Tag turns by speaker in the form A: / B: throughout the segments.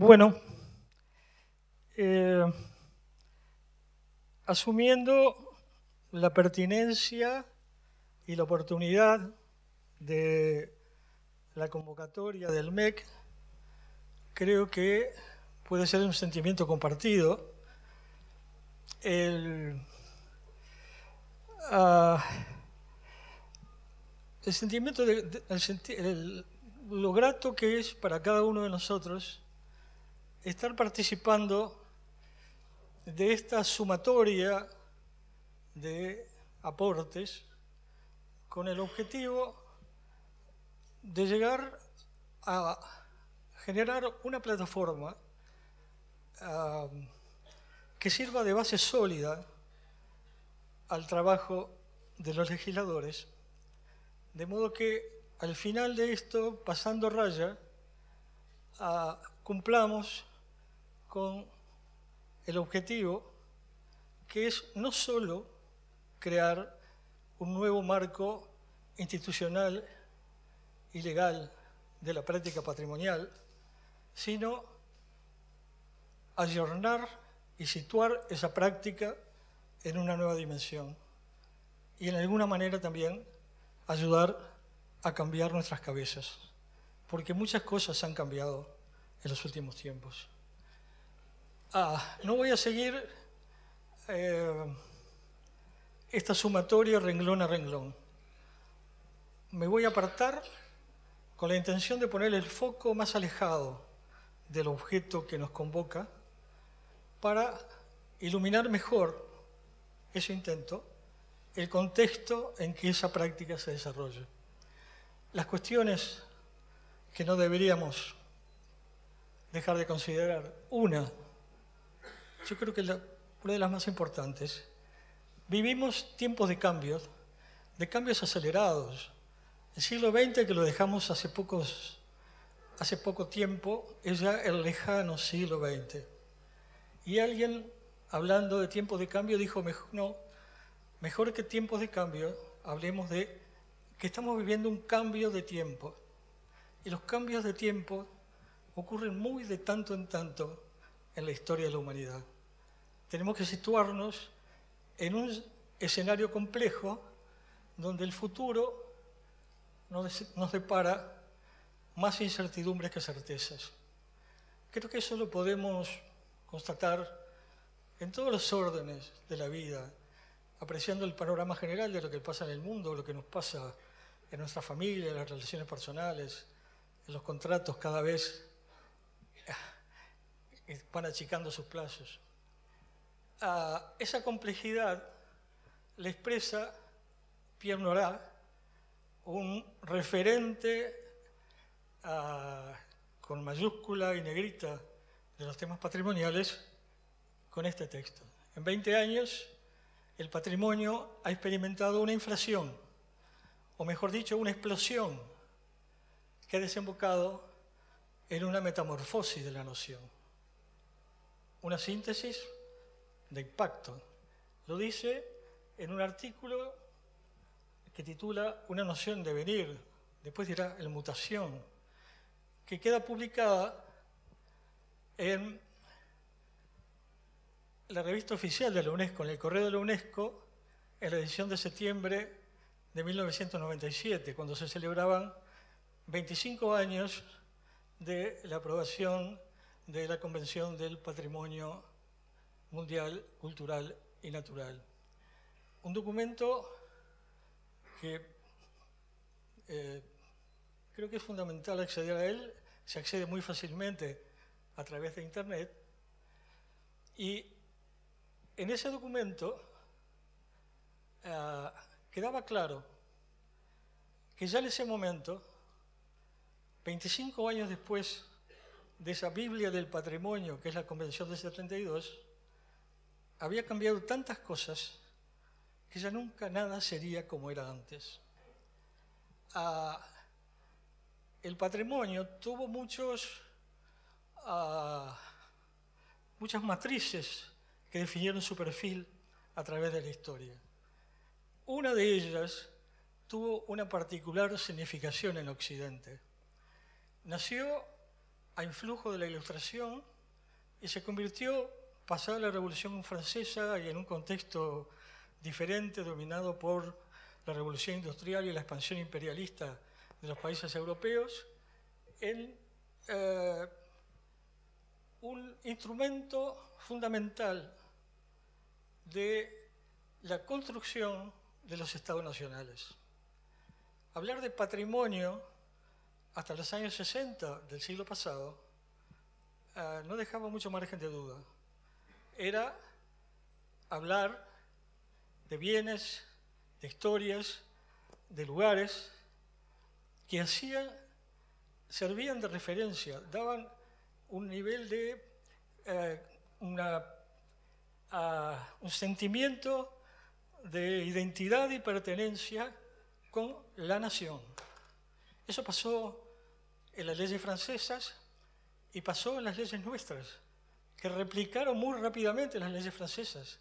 A: Bueno, asumiendo la pertinencia y la oportunidad de la convocatoria del MEC, creo que puede ser un sentimiento compartido el sentimiento de lo grato que es para cada uno de nosotros estar participando de esta sumatoria de aportes con el objetivo de llegar a generar una plataforma que sirva de base sólida al trabajo de los legisladores, de modo que al final de esto, pasando raya, cumplamos con el objetivo que es no solo crear un nuevo marco institucional y legal de la práctica patrimonial, sino ayornar y situar esa práctica en una nueva dimensión y en alguna manera también ayudar a cambiar nuestras cabezas, porque muchas cosas han cambiado en los últimos tiempos. No voy a seguir esta sumatoria renglón a renglón. Me voy a apartar con la intención de poner el foco más alejado del objeto que nos convoca para iluminar mejor, eso intento, el contexto en que esa práctica se desarrolla. Las cuestiones que no deberíamos dejar de considerar. Una, yo creo que una de las más importantes, vivimos tiempos de cambios acelerados. El siglo XX, que lo dejamos hace poco tiempo, es ya el lejano siglo XX. Y alguien, hablando de tiempos de cambio, dijo, mejor que tiempos de cambio, hablemos de que estamos viviendo un cambio de tiempo. Y los cambios de tiempo ocurren muy de tanto en tanto en la historia de la humanidad. Tenemos que situarnos en un escenario complejo donde el futuro nos depara más incertidumbres que certezas. Creo que eso lo podemos constatar en todos los órdenes de la vida, apreciando el panorama general de lo que pasa en el mundo, lo que nos pasa en nuestra familia, en las relaciones personales, en los contratos cada vez van achicando sus plazos. Esa complejidad la expresa Pierre Nora, un referente con mayúscula y negrita de los temas patrimoniales, con este texto. En 20 años, el patrimonio ha experimentado una inflación, o mejor dicho, una explosión, que ha desembocado en una metamorfosis de la noción. Una síntesis de impacto. Lo dice en un artículo que titula Una noción de venir, después dirá en mutación, que queda publicada en la revista oficial de la UNESCO, en el correo de la UNESCO, en la edición de septiembre de 1997, cuando se celebraban 25 años de la aprobación de la Convención del Patrimonio Mundial, Cultural y Natural. Un documento que creo que es fundamental acceder a él, se accede muy fácilmente a través de Internet, y en ese documento quedaba claro que ya en ese momento, 25 años después de esa Biblia del Patrimonio, que es la Convención del 72, había cambiado tantas cosas que ya nunca nada sería como era antes. El patrimonio tuvo muchas matrices que definieron su perfil a través de la historia. Una de ellas tuvo una particular significación en Occidente. Nació a influjo de la Ilustración y se convirtió, pasada la Revolución Francesa y en un contexto diferente, dominado por la Revolución Industrial y la expansión imperialista de los países europeos, en un instrumento fundamental de la construcción de los Estados nacionales. Hablar de patrimonio hasta los años 60 del siglo pasado no dejaba mucho margen de duda. Era hablar de bienes, de historias, de lugares que servían de referencia, daban un nivel de un sentimiento de identidad y pertenencia con la nación. Eso pasó en las leyes francesas y pasó en las leyes nuestras, que replicaron muy rápidamente las leyes francesas.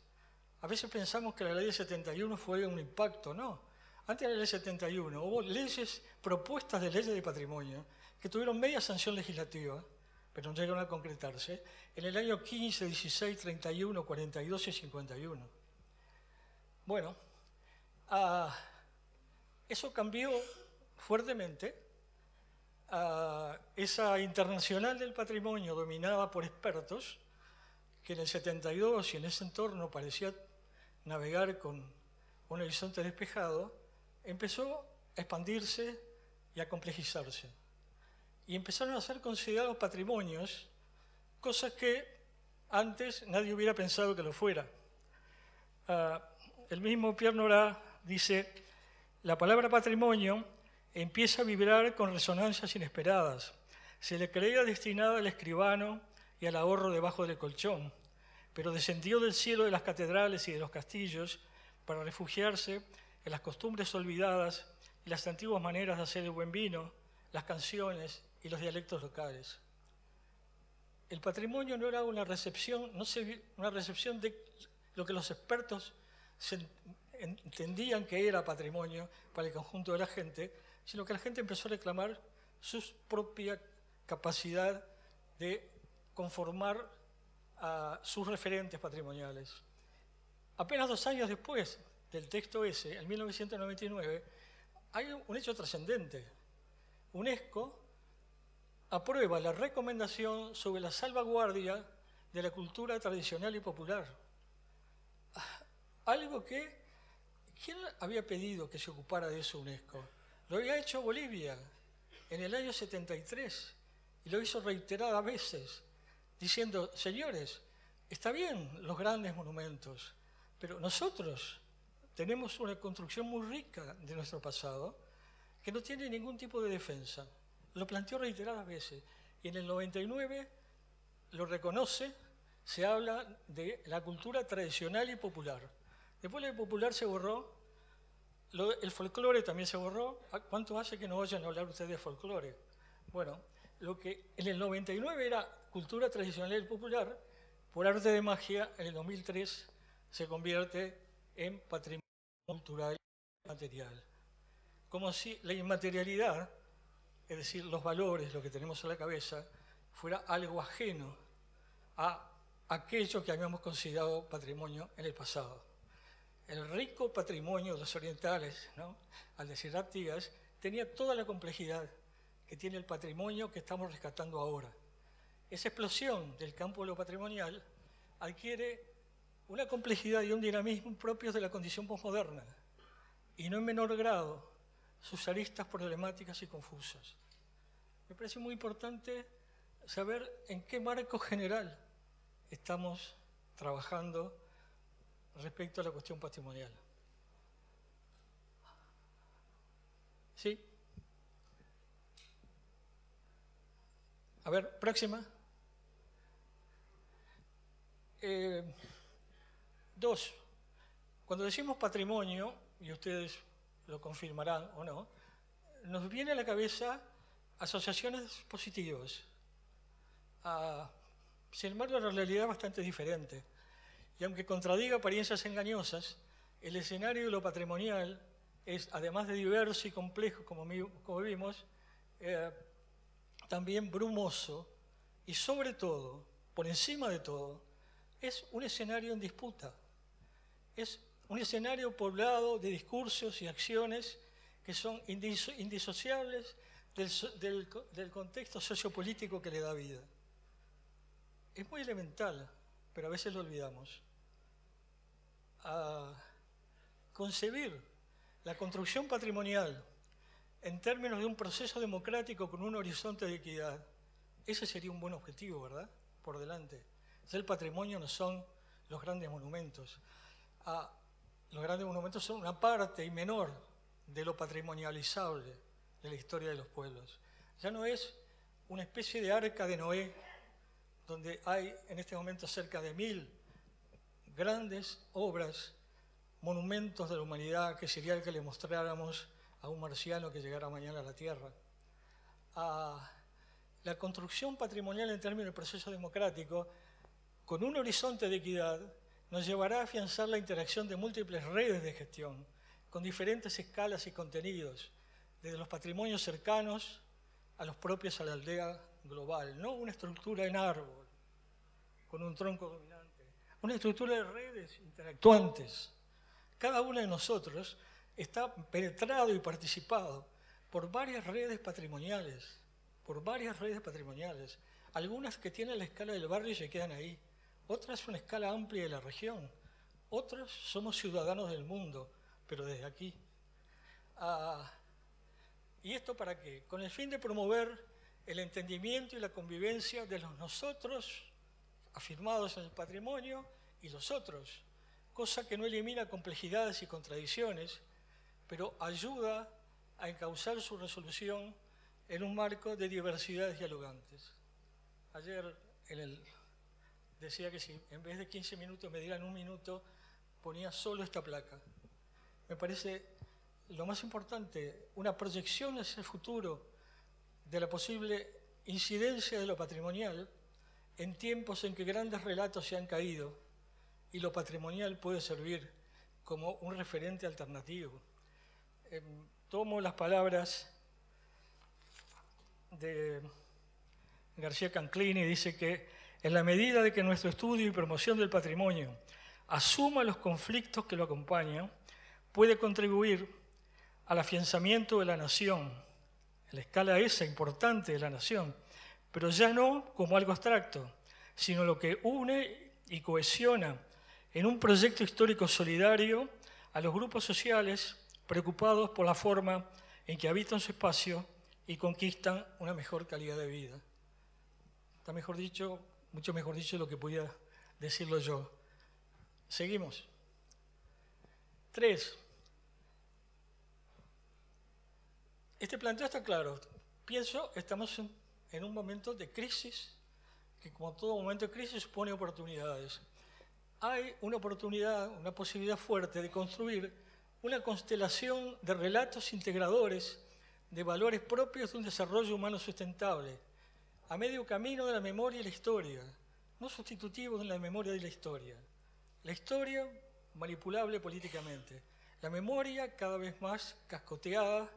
A: A veces pensamos que la ley de 71 fue un impacto, no. Antes de la ley 71 hubo leyes, propuestas de leyes de patrimonio, que tuvieron media sanción legislativa, pero no llegaron a concretarse, en el año 15, 16, 31, 42 y 51. Bueno, eso cambió fuertemente. Esa internacional del patrimonio dominada por expertos, que en el 72 y en ese entorno parecía navegar con un horizonte despejado, empezó a expandirse y a complejizarse. Y empezaron a ser considerados patrimonios, cosas que antes nadie hubiera pensado que lo fuera. El mismo Pierre Nora dice: la palabra patrimonio empieza a vibrar con resonancias inesperadas. Se le creía destinada al escribano y al ahorro debajo del colchón, pero descendió del cielo de las catedrales y de los castillos para refugiarse en las costumbres olvidadas y las antiguas maneras de hacer el buen vino, las canciones y los dialectos locales. El patrimonio no era una recepción, una recepción de lo que los expertos entendían que era patrimonio para el conjunto de la gente, sino que la gente empezó a reclamar su propia capacidad de conformar a sus referentes patrimoniales. Apenas 2 años después del texto ese, en 1999, hay un hecho trascendente. UNESCO aprueba la recomendación sobre la salvaguardia de la cultura tradicional y popular. Algo que, ¿quién había pedido que se ocupara de eso UNESCO? Lo había hecho Bolivia en el año 73 y lo hizo reiteradas veces, diciendo: señores, está bien los grandes monumentos, pero nosotros tenemos una construcción muy rica de nuestro pasado que no tiene ningún tipo de defensa. Lo planteó reiteradas veces y en el 99 lo reconoce, se habla de la cultura tradicional y popular. Después la popular se borró, el folclore también se borró. ¿Cuánto hace que no oyen hablar ustedes de folclore? Bueno, lo que en el 99 era cultura tradicional y popular, por arte de magia, en el 2003 se convierte en patrimonio cultural y material. Como si la inmaterialidad, es decir, los valores, lo que tenemos en la cabeza, fuera algo ajeno a aquello que habíamos considerado patrimonio en el pasado. El rico patrimonio de los orientales, ¿no?, al decir Artigas, tenía toda la complejidad que tiene el patrimonio que estamos rescatando ahora. Esa explosión del campo de lo patrimonial adquiere una complejidad y un dinamismo propios de la condición posmoderna, y no en menor grado sus aristas problemáticas y confusas. Me parece muy importante saber en qué marco general estamos trabajando respecto a la cuestión patrimonial. ¿Sí? A ver, próxima. 2. Cuando decimos patrimonio, y ustedes lo confirmarán o no, nos viene a la cabeza asociaciones positivas. Sin embargo, la realidad es bastante diferente. Y aunque contradiga apariencias engañosas, el escenario de lo patrimonial es, además de diverso y complejo, como vimos, también brumoso y sobre todo, por encima de todo, es un escenario en disputa. Es un escenario poblado de discursos y acciones que son indisociables del contexto sociopolítico que le da vida. Es muy elemental, pero a veces lo olvidamos. A concebir la construcción patrimonial en términos de un proceso democrático con un horizonte de equidad, ese sería un buen objetivo, ¿verdad? Por delante. El patrimonio no son los grandes monumentos. Los grandes monumentos son una parte y menor de lo patrimonializable de la historia de los pueblos. Ya no es una especie de arca de Noé, donde hay en este momento cerca de 1000 grandes obras, monumentos de la humanidad, que sería el que le mostráramos a un marciano que llegara mañana a la Tierra. La construcción patrimonial en términos del proceso democrático, con un horizonte de equidad, nos llevará a afianzar la interacción de múltiples redes de gestión, con diferentes escalas y contenidos, desde los patrimonios cercanos a los propios a la aldea global, no una estructura en árbol, con un tronco dominante, una estructura de redes interactuantes. Cada uno de nosotros está penetrado y participado por varias redes patrimoniales, algunas que tienen la escala del barrio y se quedan ahí, otras una escala amplia de la región, otros somos ciudadanos del mundo, pero desde aquí. ¿Y esto para qué? Con el fin de promover el entendimiento y la convivencia de los nosotros afirmados en el patrimonio y los otros, cosa que no elimina complejidades y contradicciones, pero ayuda a encauzar su resolución en un marco de diversidades dialogantes. Ayer decía que si en vez de 15 minutos me dieran 1 minuto, ponía solo esta placa. Me parece lo más importante, una proyección hacia el futuro de la posible incidencia de lo patrimonial en tiempos en que grandes relatos se han caído y lo patrimonial puede servir como un referente alternativo. Tomo las palabras de García Canclini, dice que en la medida de que nuestro estudio y promoción del patrimonio asuma los conflictos que lo acompañan, puede contribuir al afianzamiento de la nación, en la escala esa importante de la nación, pero ya no como algo abstracto, sino lo que une y cohesiona en un proyecto histórico solidario a los grupos sociales preocupados por la forma en que habitan su espacio y conquistan una mejor calidad de vida. Está mejor dicho, mucho mejor dicho de lo que podía decirlo yo. Seguimos. 3. Este planteo está claro. Pienso, estamos en un momento de crisis, que como todo momento de crisis supone oportunidades. Hay una oportunidad, una posibilidad fuerte de construir una constelación de relatos integradores de valores propios de un desarrollo humano sustentable, a medio camino de la memoria y la historia, no sustitutivos de la memoria y la historia. La historia manipulable políticamente, la memoria cada vez más cascoteada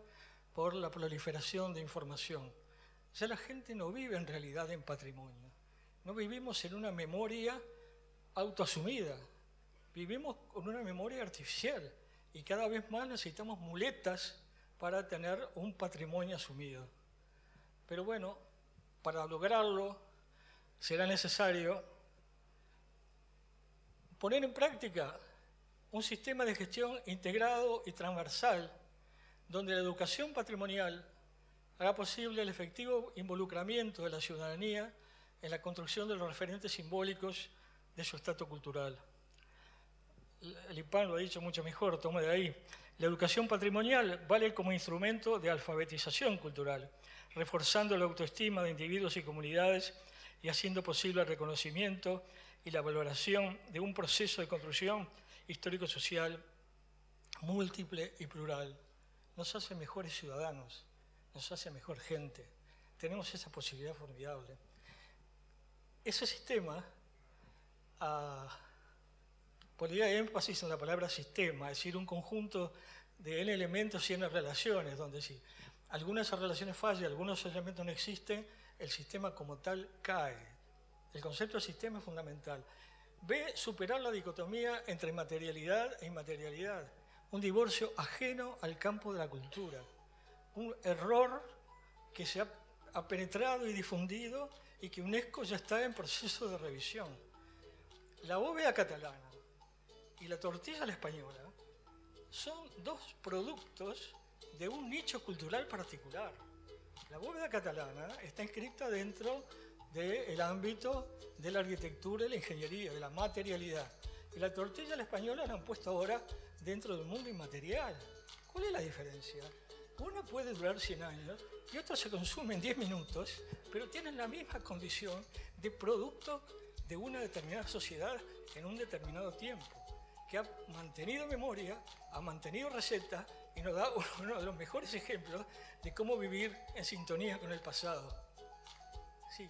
A: por la proliferación de información. Ya la gente no vive en realidad en patrimonio, no vivimos en una memoria autoasumida, vivimos con una memoria artificial y cada vez más necesitamos muletas para tener un patrimonio asumido. Pero bueno, para lograrlo será necesario poner en práctica un sistema de gestión integrado y transversal donde la educación patrimonial haga posible el efectivo involucramiento de la ciudadanía en la construcción de los referentes simbólicos de su estatus cultural. El IPAN lo ha dicho mucho mejor, tomo de ahí. La educación patrimonial vale como instrumento de alfabetización cultural, reforzando la autoestima de individuos y comunidades y haciendo posible el reconocimiento y la valoración de un proceso de construcción histórico-social múltiple y plural. Nos hace mejores ciudadanos, nos hace mejor gente. Tenemos esa posibilidad formidable. Ese sistema pondría énfasis en la palabra sistema, es decir, un conjunto de N elementos y N relaciones, donde si algunas de esas relaciones fallan, algunos elementos no existen, el sistema como tal cae. El concepto de sistema es fundamental. B, superar la dicotomía entre materialidad e inmaterialidad, un divorcio ajeno al campo de la cultura, un error que se ha penetrado y difundido y que UNESCO ya está en proceso de revisión. La bóveda catalana y la tortilla a la española son dos productos de un nicho cultural particular. La bóveda catalana está inscrita dentro del ámbito de la arquitectura y la ingeniería, de la materialidad. Y la tortilla a la española la han puesto ahora dentro del mundo inmaterial. ¿Cuál es la diferencia? Una puede durar 100 años y otra se consume en 10 minutos, pero tienen la misma condición de producto de una determinada sociedad en un determinado tiempo, que ha mantenido memoria, ha mantenido receta y nos da uno de los mejores ejemplos de cómo vivir en sintonía con el pasado. Sí.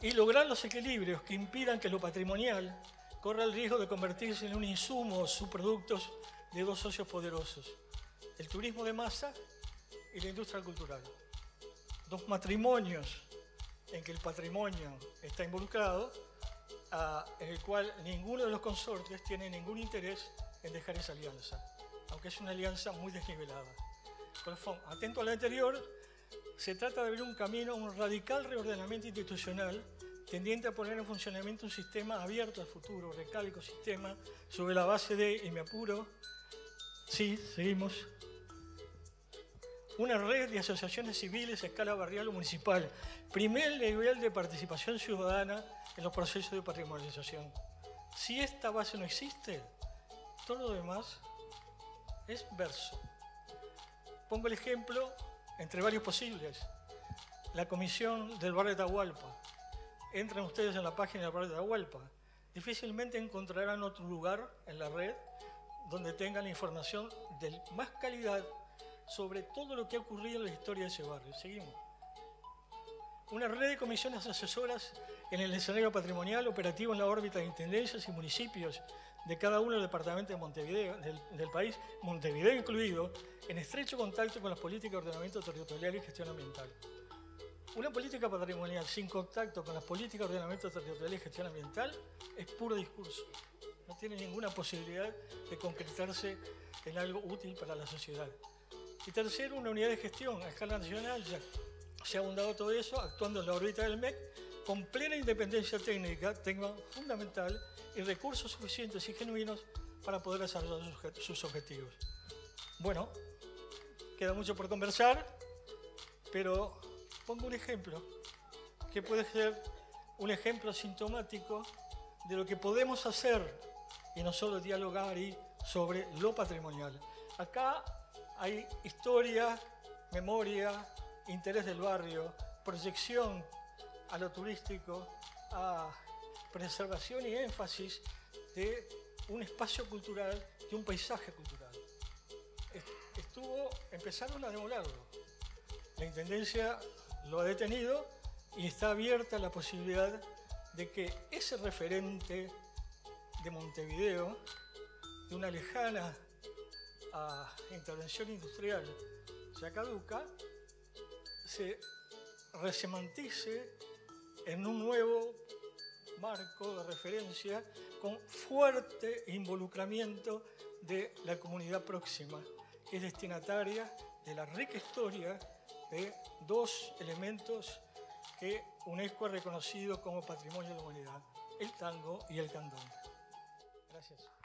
A: Y lograr los equilibrios que impidan que lo patrimonial corra el riesgo de convertirse en un insumo o subproductos de dos socios poderosos, el turismo de masa y la industria cultural. Dos matrimonios en que el patrimonio está involucrado, en el cual ninguno de los consortes tiene ningún interés en dejar esa alianza, aunque es una alianza muy desnivelada. Atento a lo anterior, se trata de abrir un camino a un radical reordenamiento institucional tendiente a poner en funcionamiento un sistema abierto al futuro, recalco sistema, sobre la base de, y me apuro, sí, seguimos, una red de asociaciones civiles a escala barrial o municipal, primer nivel de participación ciudadana en los procesos de patrimonialización. Si esta base no existe, todo lo demás es verso. Pongo el ejemplo entre varios posibles. La comisión del barrio de Atahualpa. Entran ustedes en la página del barrio de Atahualpa. Difícilmente encontrarán otro lugar en la red donde tengan la información de más calidad sobre todo lo que ha ocurrido en la historia de ese barrio. Seguimos. Una red de comisiones asesoras en el escenario patrimonial operativo en la órbita de intendencias y municipios de cada uno de los departamentos de Montevideo, del país, Montevideo incluido, en estrecho contacto con las políticas de ordenamiento territorial y gestión ambiental. Una política patrimonial sin contacto con las políticas de ordenamiento territorial y gestión ambiental es puro discurso. No tiene ninguna posibilidad de concretarse en algo útil para la sociedad. Y tercero, una unidad de gestión a escala nacional. Ya se ha abundado todo eso, actuando en la órbita del MEC, con plena independencia técnica fundamental y recursos suficientes y genuinos para poder desarrollar sus objetivos. Bueno, queda mucho por conversar, pero pongo un ejemplo, que puede ser un ejemplo sintomático de lo que podemos hacer y no solo dialogar sobre lo patrimonial. Acá hay historia, memoria, interés del barrio, proyección a lo turístico, a preservación y énfasis de un espacio cultural, de un paisaje cultural. Empezaron a demolerlo. La Intendencia lo ha detenido y está abierta la posibilidad de que ese referente de Montevideo, de una lejana intervención industrial ya caduca, se resemantice en un nuevo marco de referencia con fuerte involucramiento de la comunidad próxima, que es destinataria de la rica historia de dos elementos que UNESCO ha reconocido como patrimonio de la humanidad, el tango y el candón. Gracias.